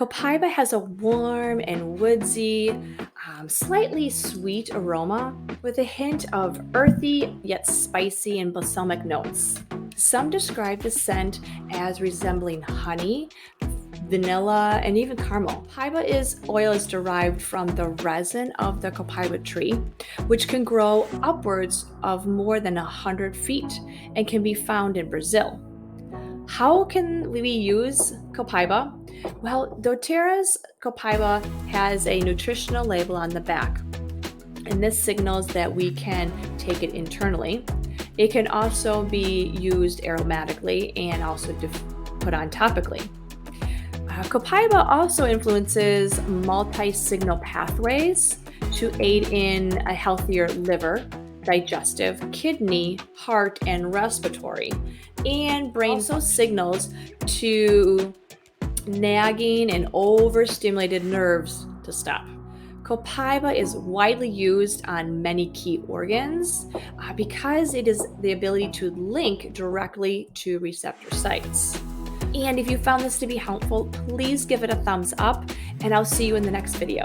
Copaiba has a warm and woodsy, slightly sweet aroma with a hint of earthy yet spicy and balsamic notes. Some describe the scent as resembling honey, vanilla, and even caramel. Oil is derived from the resin of the copaiba tree, which can grow upwards of more than 100 feet and can be found in Brazil. How can we use copaiba? Well, doTERRA's copaiba has a nutritional label on the back, and this signals that we can take it internally. It can also be used aromatically and also put on topically. Copaiba also influences multi-signal pathways to aid in a healthier liver, digestive, kidney, heart, and respiratory, and brain also signals to nagging and overstimulated nerves to stop. Copaiba is widely used on many key organs because it is the ability to link directly to receptor sites. And if you found this to be helpful, please give it a thumbs up, and I'll see you in the next video.